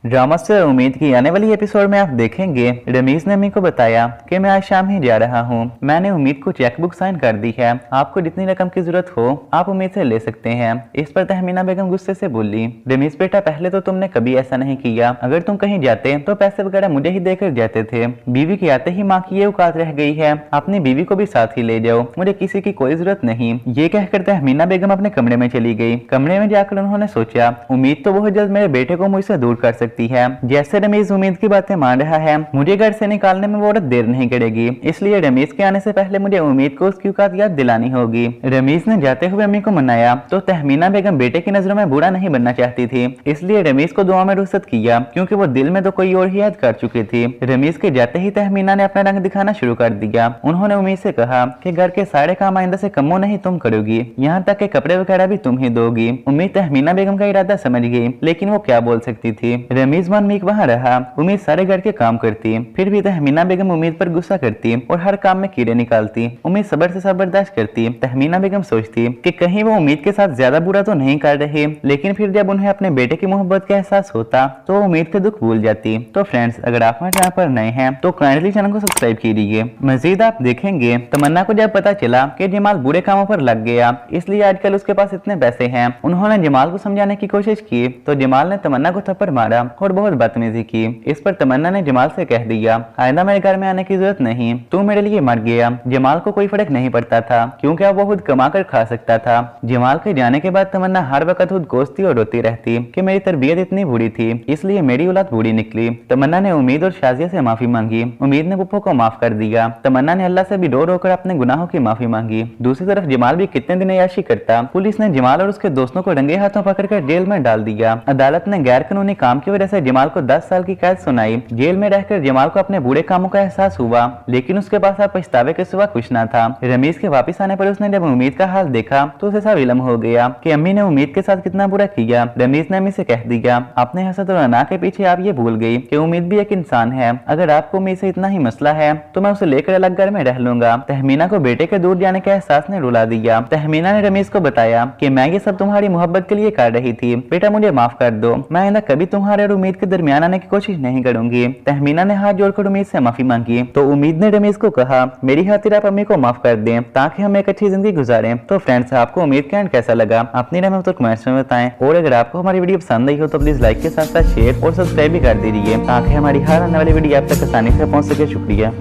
Drama से उम्मीद की आने वाली एपिसोड में आप देखेंगे रमीज ने अम्मी को बताया कि मैं आज शाम ही जा रहा हूँ। मैंने उम्मीद को चेकबुक साइन कर दी है, आपको जितनी रकम की जरूरत हो आप उम्मीद से ले सकते हैं। इस पर तहमीना बेगम गुस्से से बोली, रमीज बेटा पहले तो तुमने कभी ऐसा नहीं किया, अगर तुम कहीं जाते तो पैसे वगैरह मुझे ही देकर जाते थे। बीवी के आते ही माँ की ये औकात रह गई है, अपनी बीवी को भी साथ ही ले जाओ, मुझे किसी की कोई जरूरत नहीं। ये कहकर तहमीना बेगम अपने कमरे में चली गई। कमरे में जाकर उन्होंने सोचा उम्मीद तो बहुत जल्द मेरे बेटे को मुझसे दूर कर सकती है। जैसे रमीज उम्मीद की बातें मान रहा है, मुझे घर से निकालने में वो औरत देर नहीं करेगी, इसलिए रमीज के आने से पहले मुझे उम्मीद को उसकी औकात याद दिलानी होगी। रमीज ने जाते हुए अम्मी को मनाया तो तहमीना बेगम बेटे की नजरों में बुरा नहीं बनना चाहती थी, इसलिए रमीज को दुआ में रुखसत किया, क्योंकि वो दिल में तो कोई और ही याद कर चुकी थी। रमीज के जाते ही तहमीना ने अपना रंग दिखाना शुरू कर दिया। उन्होंने उम्मीद से कहा कि घर के सारे काम आइंदा से कमो नहीं तुम करोगी, यहाँ तक के कपड़े वगैरह भी तुम ही दोगी। उम्मीद तहमीना बेगम का इरादा समझ गई, लेकिन वो क्या बोल सकती थी। रमीज मन मीक वहाँ रहा, उम्मीद सारे घर के काम करती, फिर भी तहमीना बेगम उम्मीद पर गुस्सा करती और हर काम में कीड़े निकालती। उम्मीद सब्र से सब बर्दाश्त करती। तहमीना बेगम सोचती कि कहीं वो उम्मीद के साथ ज्यादा बुरा तो नहीं कर रही, लेकिन फिर जब उन्हें अपने बेटे की मोहब्बत का एहसास होता तो वो उम्मीद के दुख भूल जाती। तो फ्रेंड्स, अगर आप हमारे चैनल पर नए हैं तो काइंडली चैनल को सब्सक्राइब कीजिए। मजीद आप देखेंगे तमन्ना को जब पता चला कि जमाल बुरे कामों पर लग गया, इसलिए आजकल उसके पास इतने पैसे हैं, उन्होंने जमाल को समझाने की कोशिश की तो जमाल ने तमन्ना को थप्पड़ मारा और बहुत बदतमीजी की। इस पर तमन्ना ने जमाल से कह दिया, आइंदा मेरे घर में आने की जरूरत नहीं, तू मेरे लिए मर गया। जमाल को कोई फर्क नहीं पड़ता था, क्योंकि अब वो खुद कमा कर खा सकता था। जमाल के जाने के बाद तमन्ना हर वक्त खुद कोसती और रोती रहती कि मेरी तरबियत इतनी बुरी थी, इसलिए मेरी औलाद बुरी निकली। तमन्ना ने उम्मीद और शाजिया से माफी मांगी। उम्मीद ने पुप्पो को माफ कर दिया। तमन्ना ने अल्लाह से भी रो रो कर अपने गुनाहों की माफी मांगी। दूसरी तरफ जमाल भी कितने दिन अय्याशी करता। पुलिस ने जमाल और उसके दोस्तों को रंगे हाथों पकड़कर जेल में डाल दिया। अदालत ने गैर कानूनी काम की वजह से जमाल को 10 साल की कैद सुनाई। जेल में रहकर जमाल को अपने बुरे कामों का एहसास हुआ, लेकिन उसके पास अब पछतावे के सिवा कुछ न था। रमीज के वापस आने पर उसने जब उम्मीद का हाल देखा तो उसे सब इल्म हो गया कि अम्मी ने उम्मीद के साथ कितना बुरा किया। रमीज ने अम्मी से कह दिया, अपने हसद और अना के पीछे आप ये भूल गई कि उम्मीद भी एक इंसान है। अगर आपको उम्मीद से इतना ही मसला है तो मैं उसे लेकर अलग घर में रह लूंगा। तहमीना को बेटे के दूर जाने का एहसास ने रुला दिया। तहमीना ने रमीज को बताया कि मैं ये सब तुम्हारी मोहब्बत के लिए कर रही थी, बेटा मुझे माफ कर दो, मैं आइंदा कभी तुम्हारे और उम्मीद के दरमियान आने की कोशिश नहीं करूंगी। तहमीना ने हाथ जोड़कर उम्मीद से माफी मांगी तो उम्मीद ने रमीज को कहा, मेरी खातिर आप अम्मी को माफ कर दें ताकि हम एक अच्छी जिंदगी गुजारें। तो फ्रेंड्स, आपको उम्मीद का एंड कैसा लगा अपनी राय में तो कमेंट्स में बताएं, और अगर आपको हमारी वीडियो पसंद आई हो तो प्लीज लाइक के साथ साथ शेयर और सब्सक्राइब भी कर दीजिए ताकि हमारी हर आने वाली वीडियो आप तक आसानी से पहुंच सके। शुक्रिया।